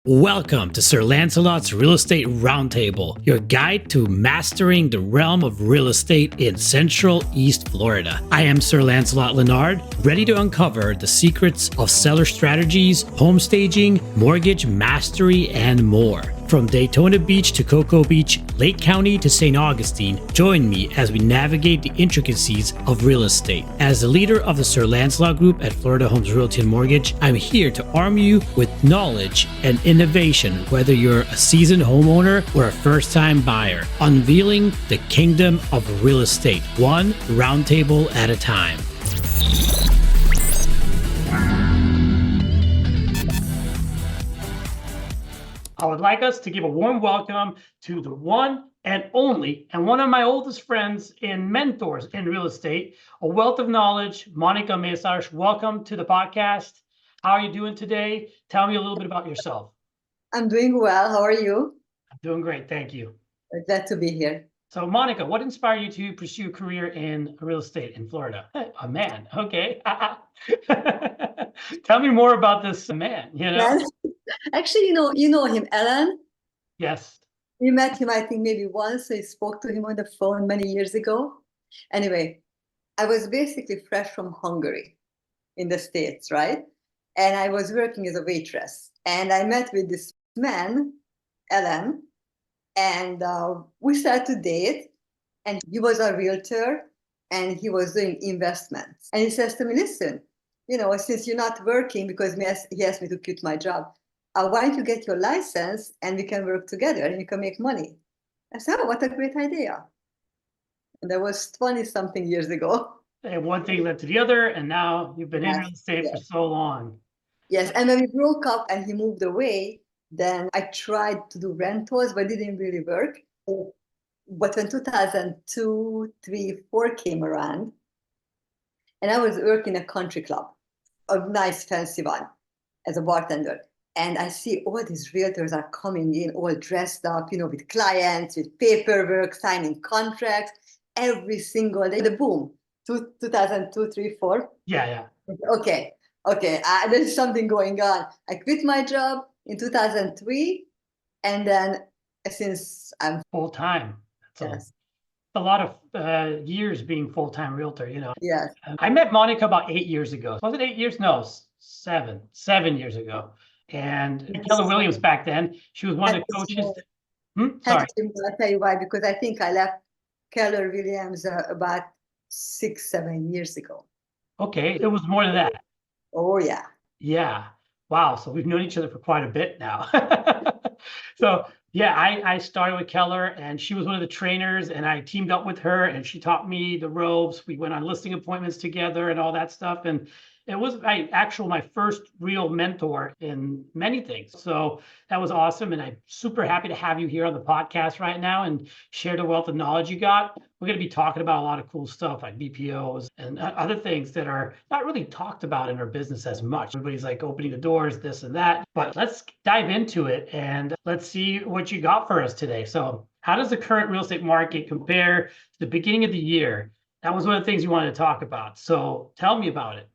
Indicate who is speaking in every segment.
Speaker 1: Welcome to Sir Lancelot's Real Estate Roundtable, your guide to mastering the realm of real estate in Central East Florida. I am Sir Lancelot Leonard, ready to uncover the secrets of seller strategies, home staging, mortgage mastery, and more. From Daytona Beach to Cocoa Beach, Lake County to St. Augustine, join me as we navigate the intricacies of real estate. As the leader of the Sir Lancelot Group at Florida Homes Realty and Mortgage, I'm here to arm you with knowledge and innovation, whether you're a seasoned homeowner or a first-time buyer, unveiling the kingdom of real estate, one roundtable at a time. I would like us to give a warm welcome to the one and only, and one of my oldest friends and mentors in real estate, a wealth of knowledge, Monica Meszaros. Welcome to the podcast. How are you doing today? Tell me a little bit about yourself.
Speaker 2: I'm doing well. How are you?
Speaker 1: I'm doing great, thank you.
Speaker 2: Glad to be here.
Speaker 1: So, Monica, what inspired you to pursue a career in real estate in Florida? A man, okay. Tell me more about this man,
Speaker 2: Actually, you know him, Alan?
Speaker 1: Yes.
Speaker 2: We met him, I think, maybe once. I spoke to him on the phone many years ago. Anyway, I was basically fresh from Hungary in the States, right? And I was working as a waitress. And I met with this man, Alan, and we started to date. And he was a realtor, and he was doing investments. And he says to me, listen, since you're not working, because he asked me to quit my job, why don't you get your license and we can work together and you can make money? I said, oh, what a great idea. And that was 20-something years ago.
Speaker 1: And one thing led to the other, and now you've been in real estate for so long.
Speaker 2: Yes, and when we broke up and he moved away, then I tried to do rentals, but it didn't really work. But when 2002, 3, 4 came around, and I was working in a country club, a nice fancy one, as a bartender. And I see all these realtors are coming in all dressed up, with clients, with paperwork, signing contracts, every single day. The boom, 2002, 3, 4.
Speaker 1: Yeah.
Speaker 2: Okay, there's something going on. I quit my job in 2003, and then since I'm
Speaker 1: full-time.
Speaker 2: Yes.
Speaker 1: A lot of years being full-time realtor,
Speaker 2: Yes.
Speaker 1: I met Monica about 8 years ago. Was it 8 years? No, 7 years ago. And yes. Keller Williams back then, she was one of the coaches. Sorry.
Speaker 2: I'll tell you why, because I think I left Keller Williams about 6-7 years ago.
Speaker 1: Okay, it was more than that.
Speaker 2: Oh, yeah.
Speaker 1: Yeah. Wow. So we've known each other for quite a bit now. So yeah, I started with Keller, and she was one of the trainers, and I teamed up with her, and she taught me the ropes. We went on listing appointments together and all that stuff. And it was my first real mentor in many things. So that was awesome. And I'm super happy to have you here on the podcast right now and share the wealth of knowledge you got. We're going to be talking about a lot of cool stuff like BPOs and other things that are not really talked about in our business as much. Everybody's like opening the doors, this and that. But let's dive into it and let's see what you got for us today. So how does the current real estate market compare to the beginning of the year? That was one of the things you wanted to talk about. So tell me about it.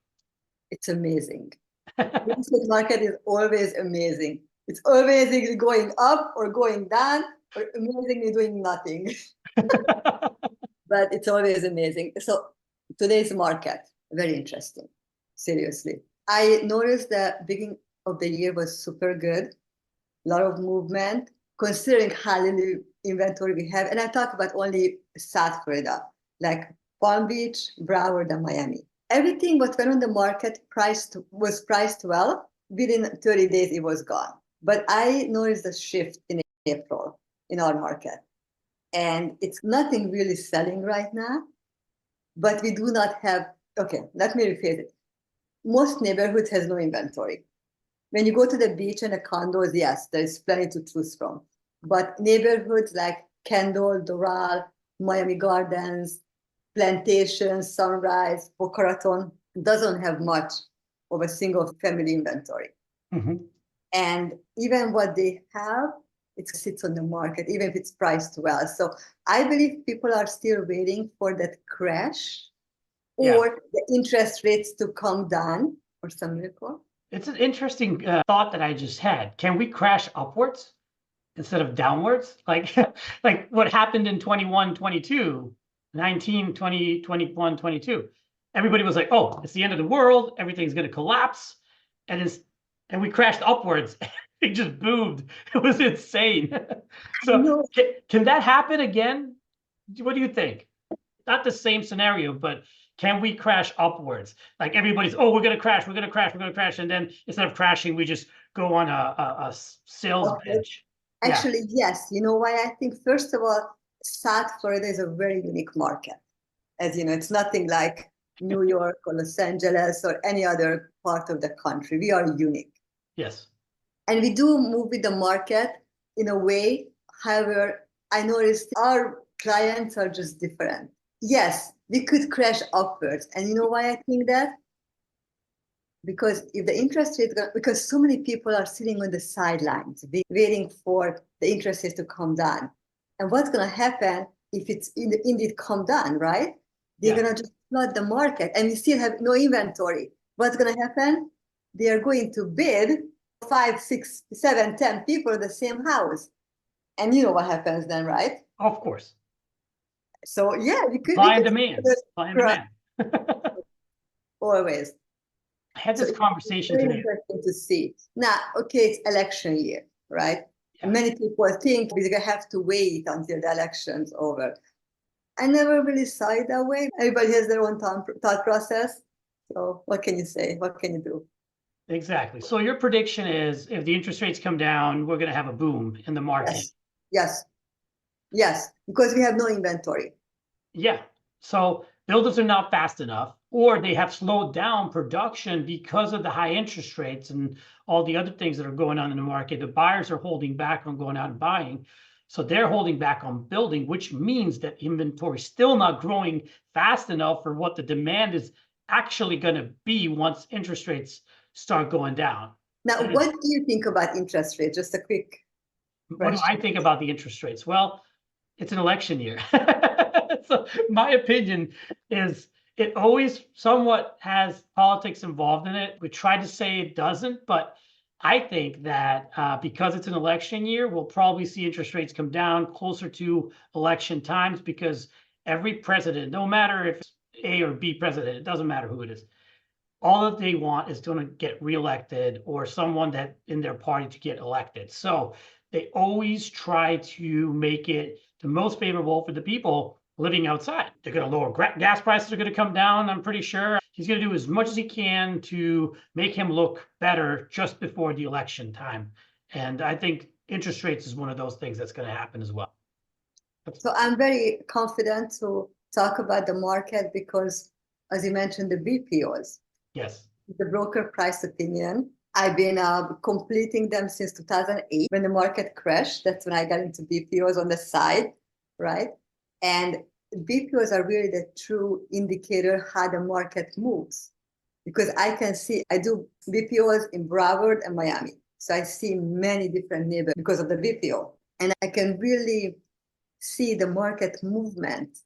Speaker 2: It's amazing. The real estate market is always amazing. It's always either going up or going down or amazingly doing nothing. But it's always amazing. So today's market, very interesting. Seriously. I noticed that beginning of the year was super good. A lot of movement, considering how little inventory we have. And I talk about only South Florida, like Palm Beach, Broward, and Miami. Everything what went on the market was priced well. Within 30 days, it was gone. But I noticed a shift in April in our market. And it's nothing really selling right now. But we do not have, let me rephrase it. Most neighborhoods has no inventory. When you go to the beach and the condos, yes, there's plenty to choose from. But neighborhoods like Kendall, Doral, Miami Gardens, Plantation, Sunrise, Boca Raton doesn't have much of a single family inventory.
Speaker 1: Mm-hmm.
Speaker 2: And even what they have, it sits on the market, even if it's priced well. So I believe people are still waiting for that crash or the interest rates to come down or some miracle.
Speaker 1: It's an interesting thought that I just had. Can we crash upwards instead of downwards? Like, like what happened in 21, 22, 19, 20, 21, 22. Everybody was like, oh, it's the end of the world. Everything's going to collapse. And we crashed upwards. It just boomed. It was insane. So
Speaker 2: No,
Speaker 1: can that happen again? What do you think? Not the same scenario, but can we crash upwards? Like everybody's, oh, we're gonna crash, we're gonna crash, we're gonna crash, and then instead of crashing, we just go on a sales
Speaker 2: okay.
Speaker 1: bench. Yeah.
Speaker 2: Actually, yes. You know why? I think, first of all, South Florida is a very unique market. As you know, it's nothing like New York or Los Angeles or any other part of the country. We are unique.
Speaker 1: Yes.
Speaker 2: And we do move with the market in a way. However, I noticed our clients are just different. Yes, we could crash upwards. And you know why I think that? Because if the interest rate, because so many people are sitting on the sidelines, waiting for the interest rate to come down. And what's going to happen if it's indeed come down, right? They're
Speaker 1: Yeah.
Speaker 2: going to just flood the market and we still have no inventory. What's going to happen? They are going to bid 5, 6, 7, 10 people in the same house. And you know what happens then, right?
Speaker 1: Of course.
Speaker 2: So yeah, we
Speaker 1: Supply and
Speaker 2: could
Speaker 1: demand. Supply and demand.
Speaker 2: always.
Speaker 1: I had
Speaker 2: So
Speaker 1: this
Speaker 2: it's
Speaker 1: conversation
Speaker 2: very
Speaker 1: today.
Speaker 2: interesting to see. Now, okay, it's election year, right?
Speaker 1: Yeah.
Speaker 2: Many people think we're gonna have to wait until the election's over. I never really saw it that way. Everybody has their own thought process. So what can you say? What can you do?
Speaker 1: Exactly. So your prediction is if the interest rates come down, we're gonna have a boom in the market.
Speaker 2: Yes, yes, yes, because we have no inventory.
Speaker 1: Yeah. So builders are not fast enough, or they have slowed down production because of the high interest rates and all the other things that are going on in the market. The buyers are holding back on going out and buying. So they're holding back on building, which means that inventory is still not growing fast enough for what the demand is actually going to be once interest rates start going down.
Speaker 2: Now, what do you think about interest rates? Just a quick
Speaker 1: What do I
Speaker 2: question.
Speaker 1: think about the interest rates? Well, it's an election year. So my opinion is it always somewhat has politics involved in it. We try to say it doesn't, but I think that because it's an election year, we'll probably see interest rates come down closer to election times because every president, no matter if it's A or B president, it doesn't matter who it is, all that they want is going to get reelected or someone that in their party to get elected. So they always try to make it the most favorable for the people living outside. They're going to lower gas prices are going to come down. I'm pretty sure he's going to do as much as he can to make him look better just before the election time. And I think interest rates is one of those things that's going to happen as well.
Speaker 2: So I'm very confident to talk about the market because, as you mentioned, the BPOs.
Speaker 1: Yes.
Speaker 2: The broker price opinion. I've been completing them since 2008 when the market crashed. That's when I got into BPOs on the side, right? And BPOs are really the true indicator how the market moves. Because I can see, I do BPOs in Broward and Miami. So I see many different neighborhoods because of the BPO. And I can really see the market movement.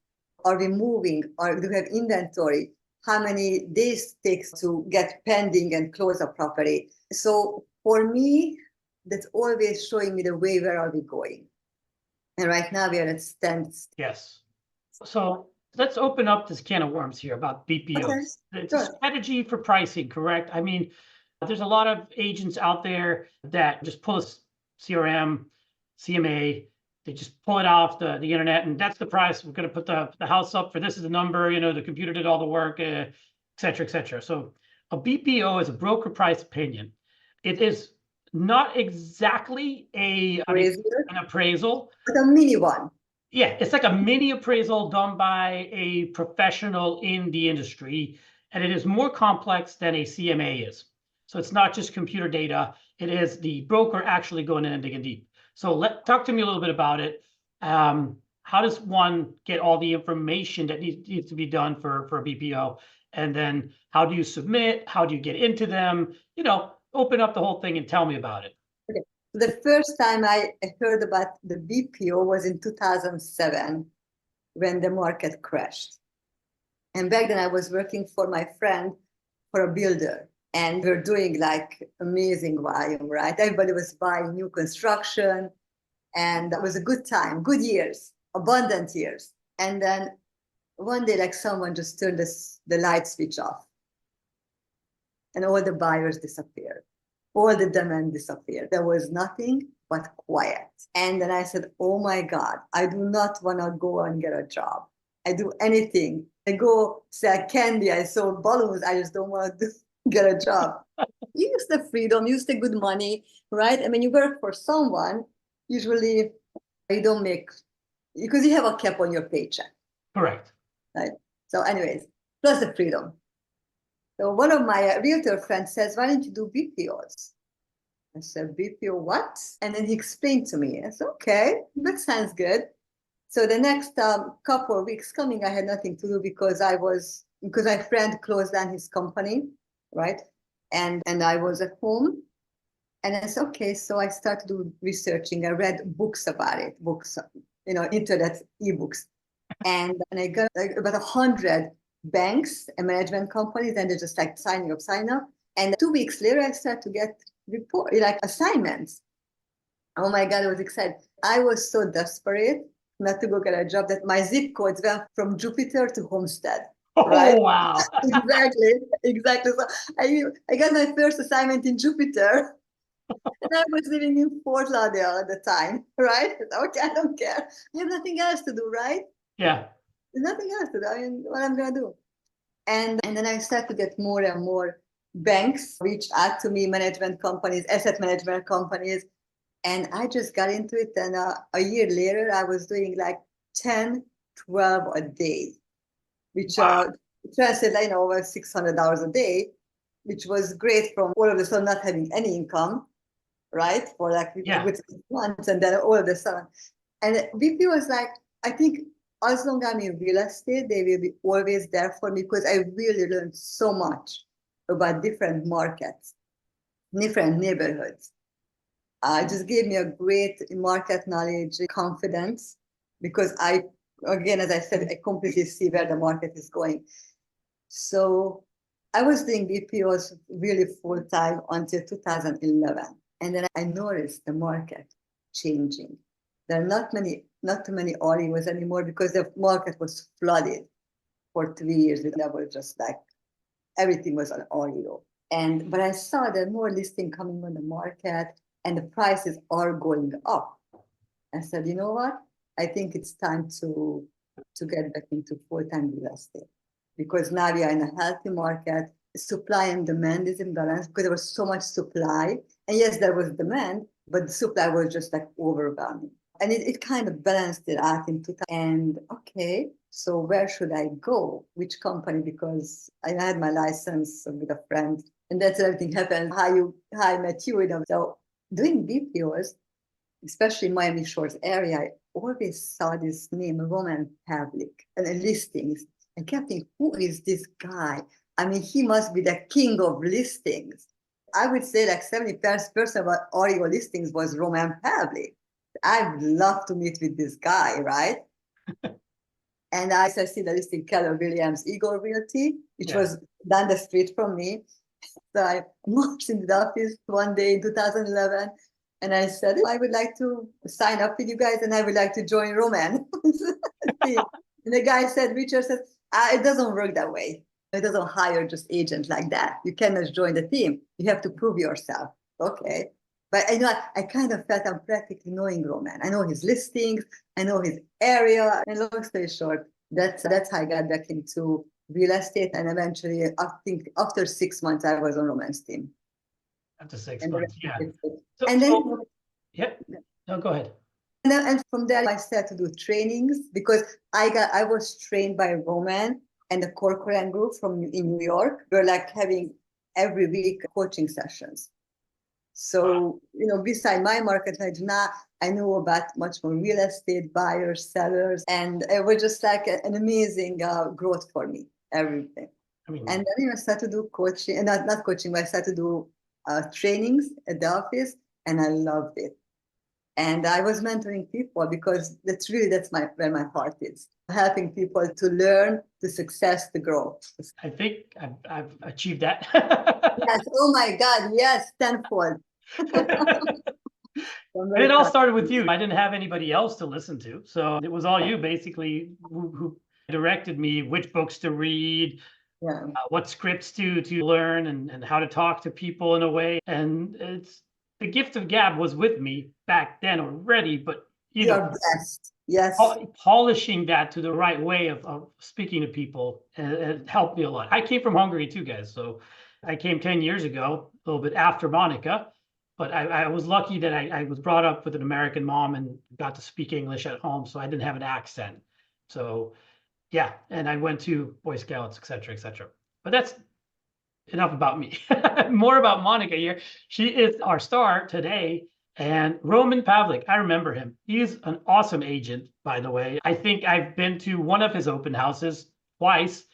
Speaker 2: Are we moving? Or do we have inventory? How many days takes to get pending and close a property? So for me, that's always showing me the way, where are we going? And right now we are at standstill.
Speaker 1: Yes. So let's open up this can of worms here about BPOs.
Speaker 2: Okay,
Speaker 1: It's
Speaker 2: sure.
Speaker 1: a strategy for pricing, correct? I mean, there's a lot of agents out there that just pull a CRM, CMA, they just pull it off the internet, and that's the price. We're going to put the house up for this is the number, you know, the computer did all the work, et cetera, et cetera. So a BPO is a broker price opinion. It is not exactly an appraisal.
Speaker 2: But a mini one.
Speaker 1: Yeah, it's like a mini appraisal done by a professional in the industry, and it is more complex than a CMA is. So it's not just computer data, it is the broker actually going in and digging deep. So talk to me a little bit about it. How does one get all the information that needs to be done for a BPO? And then how do you submit? How do you get into them? You know, open up the whole thing and tell me about it.
Speaker 2: Okay. The first time I heard about the BPO was in 2007 when the market crashed. And back then I was working for my friend for a builder. And we're doing like amazing volume, right? Everybody was buying new construction, and that was a good time, good years, abundant years. And then one day, like someone just turned the light switch off, and all the buyers disappeared. All the demand disappeared. There was nothing but quiet. And then I said, oh my God, I do not want to go and get a job. I do anything. I go sell candy, I sold balloons. I just don't want to get a job. Use the freedom, use the good money, right? I mean, you work for someone, usually you don't make, because you have a cap on your paycheck.
Speaker 1: Correct.
Speaker 2: Right? So anyways, plus the freedom. So one of my realtor friends says, why don't you do BPOs? I said, BPO what? And then he explained to me. I said, okay, that sounds good. So the next couple of weeks coming, I had nothing to do because my friend closed down his company, right? And I was at home. And I said, okay, so I started to do researching. I read books about it, books, internet ebooks. And I got like about 100 banks and management companies, and they're just like sign up. And 2 weeks later, I started to get like assignments. Oh my God, I was excited. I was so desperate not to go get a job that my zip codes went from Jupiter to Homestead.
Speaker 1: Oh,
Speaker 2: right?
Speaker 1: wow.
Speaker 2: Exactly. So I got my first assignment in Jupiter. And I was living in Fort Lauderdale at the time, right? Okay, I don't care. You have nothing else to do, right?
Speaker 1: Yeah.
Speaker 2: There's nothing else to do. I mean, what I'm gonna do? And then I started to get more and more banks reached out to me, management companies, asset management companies, and I just got into it. And a year later, I was doing like 10, 12 a day, which
Speaker 1: Wow.
Speaker 2: translated, over $600 a day, which was great from all of a sudden not having any income, right? For like
Speaker 1: Yeah.
Speaker 2: with months, and then all of a sudden. And BP was like, I think as long as I'm in real estate, they will be always there for me because I really learned so much about different markets, different neighborhoods. It just gave me a great market knowledge, confidence, because again, as I said, I completely see where the market is going. So I was doing BPOs really full time until 2011. And then I noticed the market changing. There are not too many REOs anymore because the market was flooded for 3 years. That was just like everything was on REO. But I saw there more listing coming on the market and the prices are going up. I said, you know what? I think it's time to get back into full-time real estate because now we are in a healthy market. Supply and demand is imbalanced because there was so much supply. And yes, there was demand, but the supply was just like overwhelming. And it kind of balanced it out in 2000. And okay, so where should I go? Which company? Because I had my license with a friend, and that's everything happened. How I met you, So doing BPOs, especially in Miami Shores area, I always saw this name, Roman Pavlik, and the listings. I kept thinking, who is this guy? I mean, he must be the king of listings. I would say like 70% of our REO listings was Roman Pavlik. I'd love to meet with this guy, right? And I see the listing Keller Williams Eagle Realty, which was down the street from me. So I marched into the office one day in 2011, and I said, I would like to sign up with you guys, and I would like to join Roman. And the guy said, Richard said, it doesn't work that way. It doesn't hire just agents like that. You cannot join the team. You have to prove yourself. Okay. But I kind of felt I'm practically knowing Roman. I know his listings, I know his area. And long story short, that's how I got back into real estate. And eventually, I think after 6 months, I was on Roman's team.
Speaker 1: After 6 months, yeah.
Speaker 2: Yeah.
Speaker 1: No, go ahead.
Speaker 2: And from there, I started to do trainings because I was trained by Roman and the Corcoran group in New York. We're like having every week coaching sessions. So, beside my market knowledge now, I know about much more real estate buyers, sellers, and it was just like an amazing growth for me, everything. And then I started to do coaching, and not coaching, but I started to do trainings at the office, and I loved it. And I was mentoring people because that's where my heart is. Helping people to learn, to success, to grow.
Speaker 1: I think I've achieved that.
Speaker 2: Yes. Oh my God. Yes. Tenfold.
Speaker 1: And it all started with you. I didn't have anybody else to listen to. So it was all you basically who directed me which books to read,
Speaker 2: Yeah.
Speaker 1: what scripts to learn, and how to talk to people in a way. And it's the gift of gab was with me back then already, but you know,
Speaker 2: You're blessed. Yes.
Speaker 1: polishing that to the right way of speaking to people it helped me a lot. I came from Hungary too, guys. So I came 10 years ago, a little bit after Monica, but I was lucky that I was brought up with an American mom and got to speak English at home, so I didn't have an accent. So yeah, and I went to Boy Scouts, et cetera, et cetera. But that's enough about me. More about Monica here. She is our star today. And Roman Pavlik, I remember him. He's an awesome agent, by the way. I think I've been to one of his open houses twice.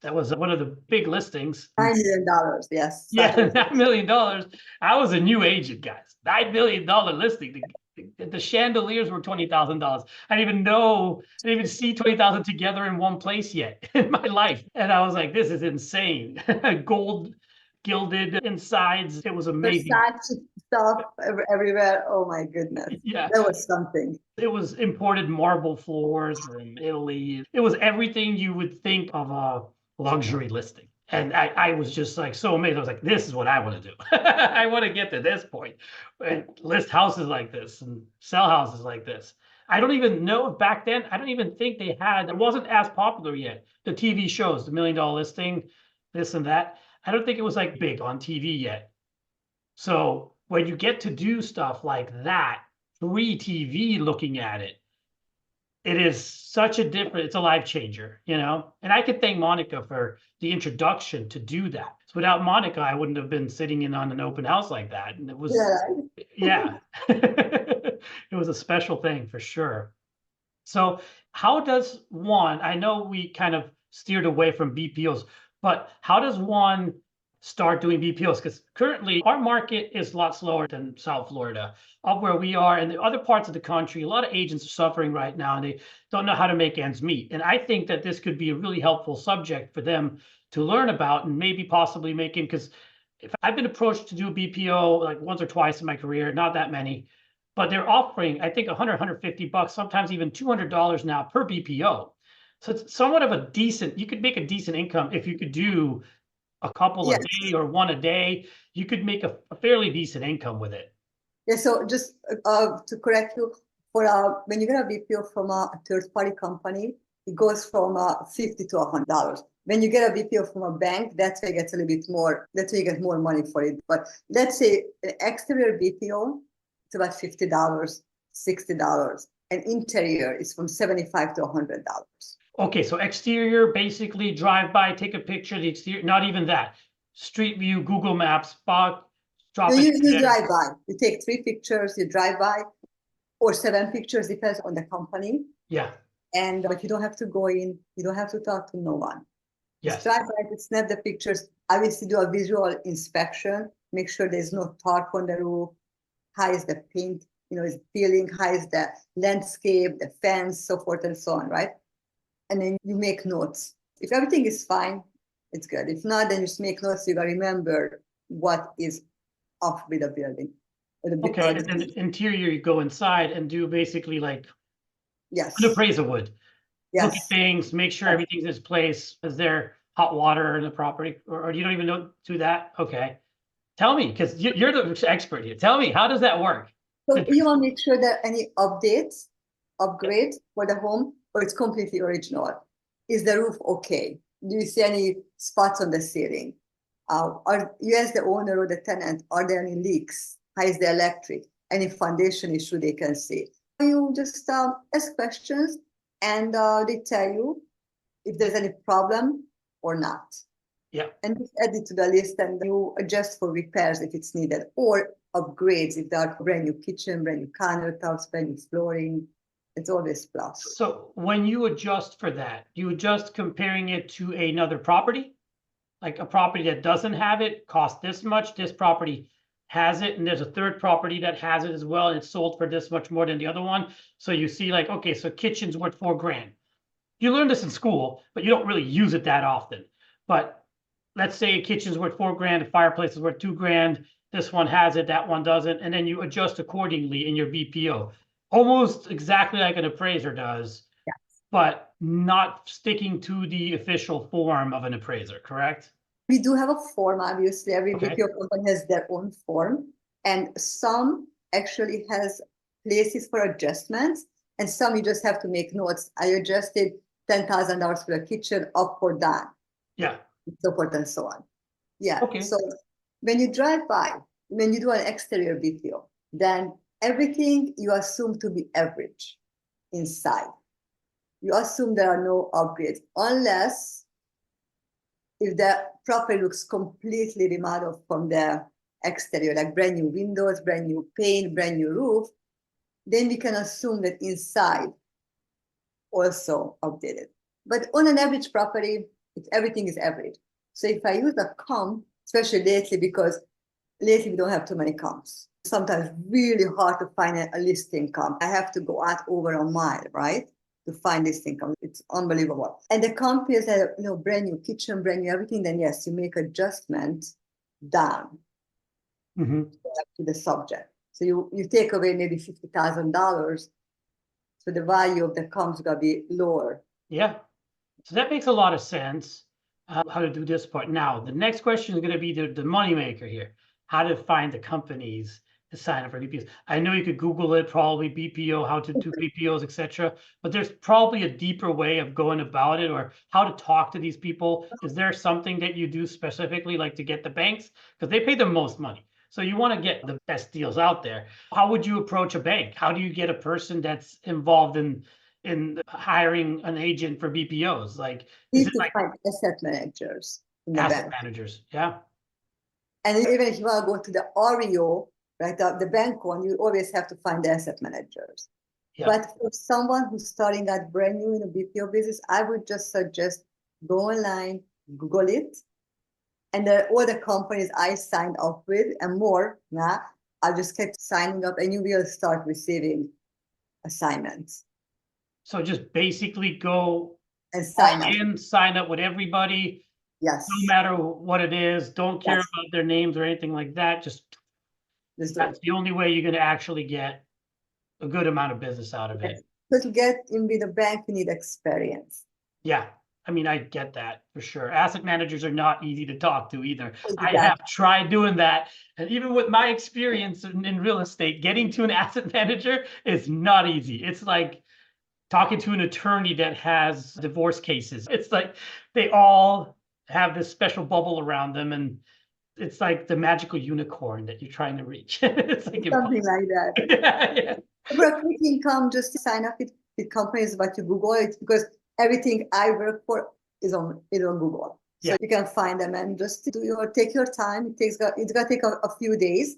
Speaker 1: That was one of the big listings.
Speaker 2: $9 million. Yes.
Speaker 1: Yeah, $9 million. I was a new agent, guys. $9 million listing. The chandeliers were $20,000. I didn't even know, I didn't even see 20,000 together in one place yet in my life. And I was like, this is insane. Gold gilded insides. It was amazing.
Speaker 2: Versace stuff everywhere. Oh my goodness.
Speaker 1: Yeah.
Speaker 2: That was something.
Speaker 1: It was imported marble floors from Italy. It was everything you would think of a luxury listing. And I was just like so amazed. I was like, this is what I want to do. I want to get to this point and list houses like this and sell houses like this. I don't even know if back then, I don't even think they had, it wasn't as popular yet. The TV shows, the $1 Million Listing, this and that. I don't think it was like big on TV yet. So when you get to do stuff like that, free TV looking at it, it is such a different, it's a life changer, you know? And I could thank Monica for the introduction to do that. So without Monica, I wouldn't have been sitting in on an open house like that. And it was, yeah, it was a special thing for sure. So how does one, I know we kind of steered away from BPOs, but how does one start doing BPOs? Because currently our market is a lot slower than South Florida, up where we are, and the other parts of the country, a lot of agents are suffering right now and they don't know how to make ends meet. And I think that this could be a really helpful subject for them to learn about and maybe possibly making, because if I've been approached to do a BPO like once or twice in my career, not that many, but they're offering, I think, 100, 150 bucks, sometimes even $200 now per BPO. So it's somewhat of a decent, you could make a decent income if you could do a couple a day or one a day. You could make a fairly decent income with it.
Speaker 2: Yeah, so just to correct you, for when you get a BPO from a third-party company, it goes from $50 to $100. When you get a BPO from a bank, that's where it gets a little bit more. That's where you get more money for it. But let's say an exterior BPO, it's about $50, $60, and interior is from $75 to $100.
Speaker 1: Okay, so exterior, basically drive by, take a picture of the exterior, not even that. Street view, Google Maps, spot, drop
Speaker 2: So
Speaker 1: it.
Speaker 2: you drive by, you take 3 pictures, you drive by, or 7 pictures, depends on the company.
Speaker 1: Yeah.
Speaker 2: And but you don't have to go in, you don't have to talk to no one.
Speaker 1: Yes.
Speaker 2: Just drive by, snap the pictures, obviously do a visual inspection, make sure there's no tarp on the roof, how is the paint, is peeling, how is the landscape, the fence, so forth and so on, right? And then you make notes. If everything is fine, it's good. If not, then you just make notes. You gotta remember what is off with the building.
Speaker 1: Okay, and then the interior, you go inside and do basically like an appraisal would. Look at things, make sure everything's in its place. Is there hot water in the property, or you don't even know do that? Okay, tell me, because you're the expert here. Tell me, how does that work?
Speaker 2: So you want to make sure that any updates, upgrades for the home, or it's completely original. Is the roof okay? Do you see any spots on the ceiling? Are you, as the owner or the tenant, are there any leaks? How is the electric? Any foundation issue they can see? You just ask questions, and they tell you if there's any problem or not.
Speaker 1: Yeah.
Speaker 2: And you add it to the list, and you adjust for repairs if it's needed, or upgrades if there are brand new kitchen, brand new countertops, brand new flooring. It's always plus.
Speaker 1: So when you adjust for that, you adjust comparing it to another property, like a property that doesn't have it costs this much. This property has it, and there's a third property that has it as well, and it's sold for this much more than the other one. So you see like, okay, so kitchen's worth $4,000. You learn this in school, but you don't really use it that often. But let's say a kitchen's worth $4,000, a fireplace is worth $2,000. This one has it, that one doesn't, and then you adjust accordingly in your BPO, almost exactly like an appraiser does, but not sticking to the official form of an appraiser, correct?
Speaker 2: We do have a form, obviously. Every
Speaker 1: Okay.
Speaker 2: BPO company has their own form, and some actually has places for adjustments, and some you just have to make notes. I adjusted $10,000 for the kitchen, up or down,
Speaker 1: Yeah.
Speaker 2: so forth and so on. Yeah.
Speaker 1: Okay.
Speaker 2: So when you drive by, when you do an exterior BPO, then everything you assume to be average inside. You assume there are no upgrades, unless if the property looks completely remodeled from the exterior, like brand new windows, brand new paint, brand new roof, then we can assume that inside also updated. But on an average property, everything is average. So if I use a comp, especially lately, because lately we don't have too many comps. Sometimes really hard to find a listing comp. I have to go out over a mile, right? To find this income. It's unbelievable. And the company has a brand new kitchen, brand new everything, then yes, you make adjustment down to the subject. So you take away maybe $50,000, so the value of the comps gonna be lower.
Speaker 1: Yeah. So that makes a lot of sense, how to do this part. Now, the next question is going to be the moneymaker here. How to find the companies to sign up for BPOs. I know you could Google it, probably BPO, how to do BPOs, etc. But there's probably a deeper way of going about it, or how to talk to these people. Is there something that you do specifically, like to get the banks? Because they pay the most money. So you want to get the best deals out there. How would you approach a bank? How do you get a person that's involved in hiring an agent for BPOs? Like,
Speaker 2: is it like find asset managers in the
Speaker 1: asset
Speaker 2: bank.
Speaker 1: managers? Yeah.
Speaker 2: And even if you want to go to the REO, right, the bank one, you always have to find the asset managers. Yeah. But for someone who's starting out brand new in a BPO business, I would just suggest go online, Google it, and all the companies I signed up with and more, I just kept signing up, and you will start receiving assignments.
Speaker 1: So just basically go
Speaker 2: and sign
Speaker 1: up with everybody.
Speaker 2: Yes.
Speaker 1: No matter what it is, don't care about their names or anything like that. Just that's the only way you're going to actually get a good amount of business out of it.
Speaker 2: So to get in with a bank, you need experience.
Speaker 1: Yeah. I mean, I get that for sure. Asset managers are not easy to talk to either. Exactly. I have tried doing that. And even with my experience in real estate, getting to an asset manager is not easy. It's like talking to an attorney that has divorce cases. It's like they all have this special bubble around them, and it's like the magical unicorn that you're trying to reach. It's like
Speaker 2: something like that.
Speaker 1: Yeah.
Speaker 2: For a quick income, just sign up with companies, but you Google it, because everything I work for is on Google. So you can find them and just take your time. It's gonna take a few days,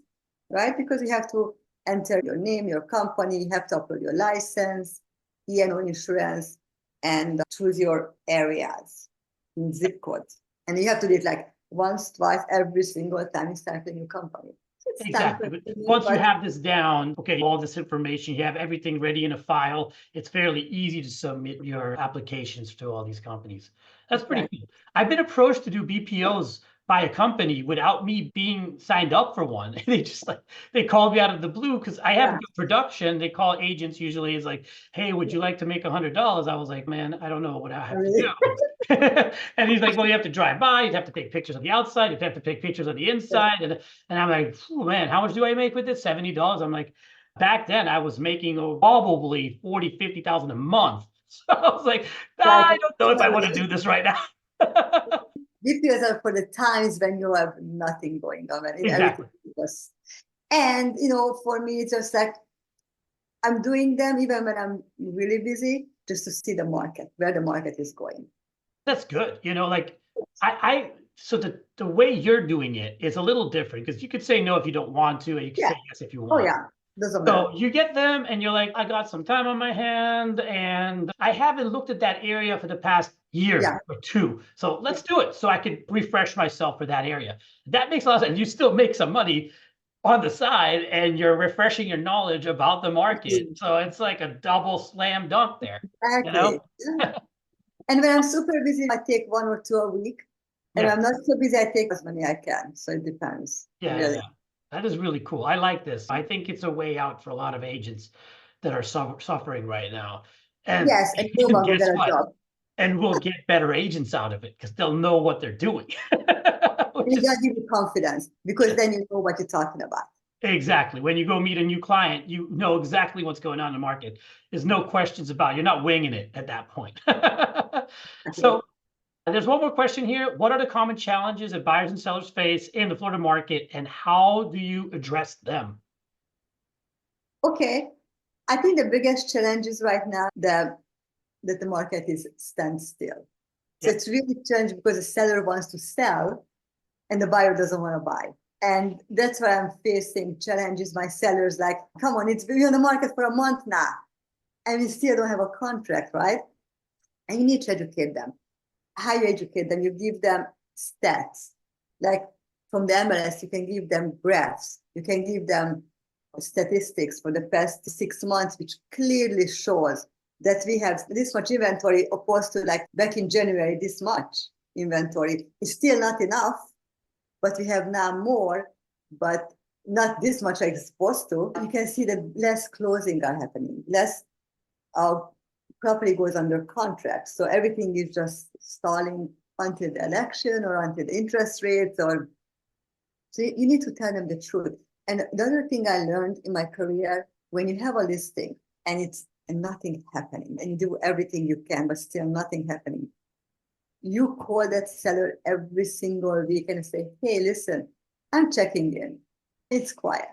Speaker 2: right? Because you have to enter your name, your company, you have to upload your license, E&O insurance, and choose your areas, zip codes. And you have to do it like once, twice, every single time you start a new company.
Speaker 1: Exactly. But once you have this down, okay, all this information, you have everything ready in a file, it's fairly easy to submit your applications to all these companies. That's pretty cool. I've been approached to do BPOs by a company without me being signed up for one. They just they called me out of the blue because I have a good production. They call agents usually is like, hey, would you like to make $100? I was like, man, I don't know what I have to do. And he's like, well, you have to drive by, you have to take pictures of the outside, you have to take pictures of the inside. And I'm like, man, how much do I make with this? $70. I'm like, back then I was making probably 40, 50,000 a month. So I was like, I don't know if I want to do this right now.
Speaker 2: BPOs are for the times when you have nothing going on.
Speaker 1: Exactly.
Speaker 2: And, for me, it's just like, I'm doing them even when I'm really busy, just to see the market, where the market is going.
Speaker 1: That's good. So the way you're doing it is a little different, because you could say no if you don't want to, and you can say yes if you want.
Speaker 2: Oh, yeah.
Speaker 1: So you get them and you're like, I got some time on my hand and I haven't looked at that area for the past year or two. So let's do it so I could refresh myself for that area. That makes a lot of sense. You still make some money on the side and you're refreshing your knowledge about the market. So it's like a double slam dunk there, you know?
Speaker 2: Exactly. Yeah. And when I'm super busy, I take 1 or 2 a week. And
Speaker 1: Yeah.
Speaker 2: when I'm not so busy, I take as many I can. So it depends.
Speaker 1: Yeah,
Speaker 2: Really.
Speaker 1: yeah. That is really cool. I like this. I think it's a way out for a lot of agents that are suffering right now. And
Speaker 2: Yes, and no one will
Speaker 1: guess
Speaker 2: get a
Speaker 1: what?
Speaker 2: job.
Speaker 1: And we'll get better agents out of it because they'll know what they're doing.
Speaker 2: And you gotta give you confidence because then you know what you're talking about.
Speaker 1: Exactly. When you go meet a new client, you know exactly what's going on in the market. There's no questions about it. You're not winging it at that point. So there's one more question here. What are the common challenges that buyers and sellers face in the Florida market, and how do you address them?
Speaker 2: Okay. I think the biggest challenge is right now that the market is standstill. So
Speaker 1: Yep.
Speaker 2: it's really challenging because the seller wants to sell and the buyer doesn't want to buy. And that's why I'm facing challenges. My sellers like, come on, it's been on the market for a month now, and we still don't have a contract, right? And you need to educate them. How you educate them? You give them stats. Like from the MLS, you can give them graphs. You can give them statistics for the past 6 months, which clearly shows that we have this much inventory opposed to like back in January, this much inventory. It's still not enough, but we have now more, but not this much like it's supposed to. You can see that less closing are happening, less property goes under contract. So everything is just stalling until the election or until the interest rates or so you need to tell them the truth. And the other thing I learned in my career, when you have a listing and nothing happening and you do everything you can, but still nothing happening, you call that seller every single week and say, hey, listen, I'm checking in. It's quiet.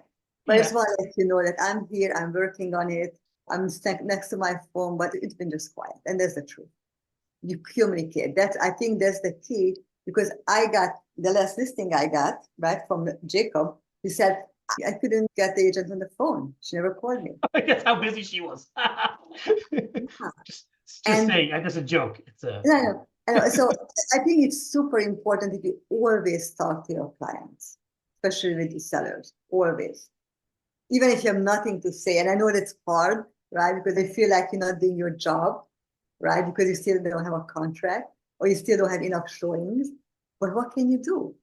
Speaker 2: But I just want to let you know that I'm here, I'm working on it. I'm next to my phone, but it's been just quiet. And that's the truth. You communicate. I think that's the key because I got the last listing I got, right, from Jacob. He said, I couldn't get the agent on the phone. She never called me.
Speaker 1: That's how busy she was. Just saying, that's a joke. It's a
Speaker 2: no. So I think it's super important that you always talk to your clients, especially with the sellers, always. Even if you have nothing to say. And I know that's hard, right? Because they feel like you're not doing your job, right? Because you still don't have a contract or you still don't have enough showings. But what can you do?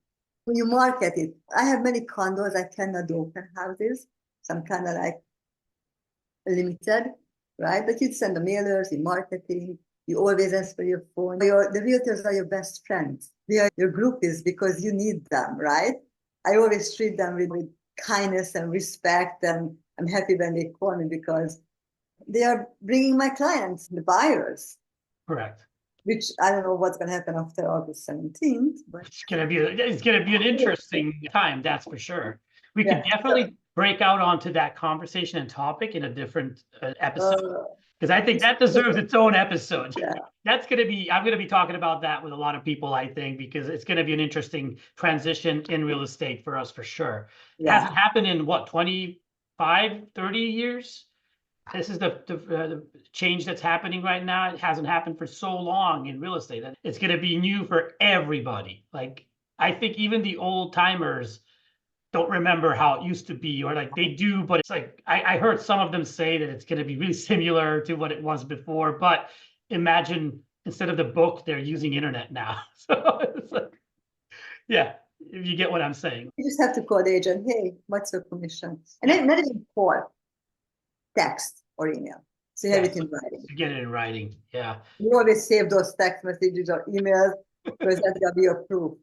Speaker 2: When you market it, I have many condos, I cannot do open houses. So I'm kind of like limited, right? But you send the mailers in marketing, you always ask for your phone. The realtors are your best friends. They are your groupies because you need them, right? I always treat them with kindness and respect, and I'm happy when they call me because they are bringing my clients, the buyers.
Speaker 1: correct.
Speaker 2: Which I don't know what's going to happen after August 17th, but
Speaker 1: it's gonna be an interesting time, that's for sure. We could definitely break out onto that conversation and topic in a different episode because I think that deserves its own episode.
Speaker 2: Yeah.
Speaker 1: I'm gonna be talking about that with a lot of people, I think, because it's gonna be an interesting transition in real estate for us for sure. It hasn't happened in what, 25, 30 years? This is the change that's happening right now. It hasn't happened for so long in real estate. It's going to be new for everybody. Like, I think even the old timers don't remember how it used to be, or like they do, but it's like, I heard some of them say that it's going to be really similar to what it was before, but imagine instead of the book, they're using internet now. So it's like, yeah, if you get what I'm saying.
Speaker 2: You just have to call the agent, hey, what's your commission? And then not even call, text or email. So you have it in writing.
Speaker 1: To get it in writing, yeah.
Speaker 2: You always save those text messages or emails because that's gonna be your proof.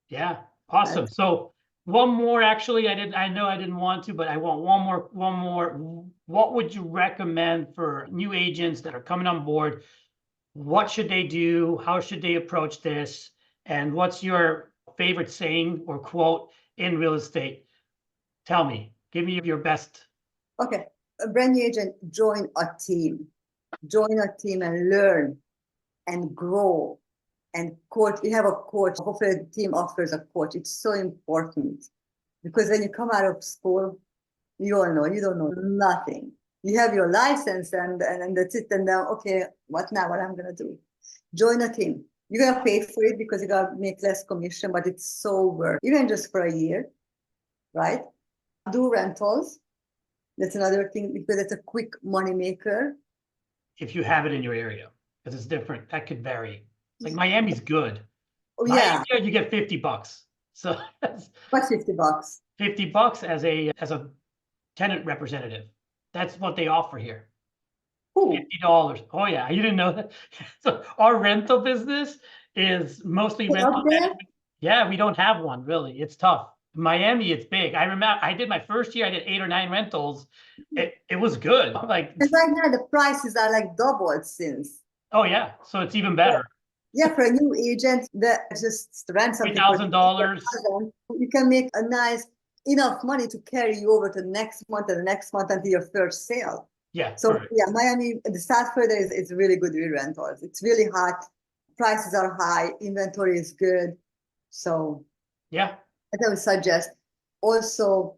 Speaker 1: Yeah, awesome. So one more, actually, I know I didn't want to, but I want one more. What would you recommend for new agents that are coming on board? What should they do? How should they approach this? And what's your favorite saying or quote in real estate? Tell me, give me your best.
Speaker 2: Okay, a brand new agent, join a team. Join a team and learn and grow and coach. You have a coach. Hopefully the team offers a coach. It's so important because when you come out of school, you all know, you don't know nothing. You have your license and that's it. And now, okay, what now? What I'm going to do? Join a team. You're going to pay for it because you're going to make less commission, but it's so worth it. Even just for a year, right? Do rentals. That's another thing because it's a quick money maker.
Speaker 1: If you have it in your area, because it's different, that could vary. Like Miami's good.
Speaker 2: Oh
Speaker 1: My
Speaker 2: yeah,
Speaker 1: area, you get $50. So that's
Speaker 2: what's $50?
Speaker 1: $50 as a tenant representative. That's what they offer here.
Speaker 2: Ooh,
Speaker 1: $50. Oh yeah, you didn't know that. So our rental business is mostly
Speaker 2: is it
Speaker 1: rental
Speaker 2: up there?
Speaker 1: management. Yeah, we don't have one really. It's tough. Miami, it's big. I remember I did my first year, I did 8 or 9 rentals. It was good. Like,
Speaker 2: And right now the prices are like doubled since.
Speaker 1: oh yeah, so it's even better.
Speaker 2: Yeah, for a new agent that just rent something for
Speaker 1: $3,000.
Speaker 2: $3,000, you can make a nice enough money to carry you over to the next month and the next month until your first sale.
Speaker 1: Yeah.
Speaker 2: So
Speaker 1: Correct.
Speaker 2: yeah, Miami, the South Florida is really good with rentals. It's really hot. Prices are high. Inventory is good. So
Speaker 1: Yeah.
Speaker 2: I would suggest also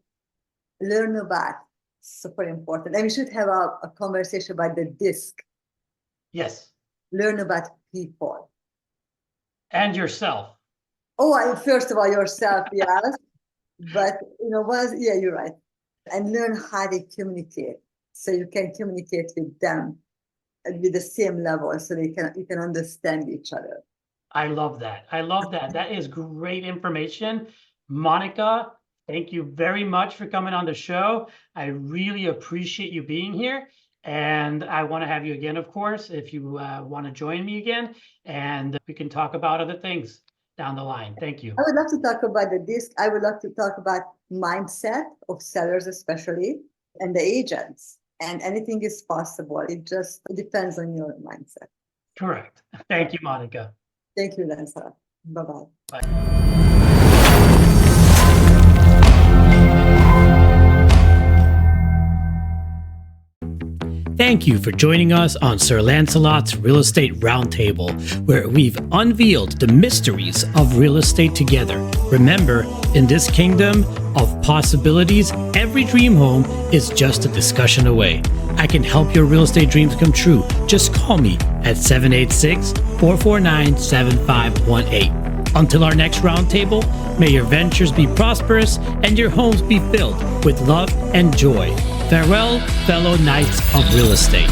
Speaker 2: learn about, super important. And we should have a conversation about the DISC.
Speaker 1: Yes.
Speaker 2: Learn about people.
Speaker 1: And yourself.
Speaker 2: Oh, first of all, yourself, yes. But yeah, you're right. And learn how they communicate, so you can communicate with them with the same level, so you can understand each other.
Speaker 1: I love that. I love that. That is great information. Monica, thank you very much for coming on the show. I really appreciate you being here. And I want to have you again, of course, if you want to join me again, and we can talk about other things down the line. Thank you.
Speaker 2: I would love to talk about the DISC. I would love to talk about mindset of sellers, especially, and the agents. And anything is possible. It just depends on your mindset.
Speaker 1: Correct. Thank you, Monica.
Speaker 2: Thank you, Lancelot. Bye-bye.
Speaker 1: Bye. Thank you for joining us on Sir Lancelot's Real Estate Roundtable, where we've unveiled the mysteries of real estate together. Remember, in this kingdom of possibilities, every dream home is just a discussion away. I can help your real estate dreams come true. Just call me at 786-449-7518. Until our next roundtable, may your ventures be prosperous and your homes be filled with love and joy. Farewell, fellow knights of real estate.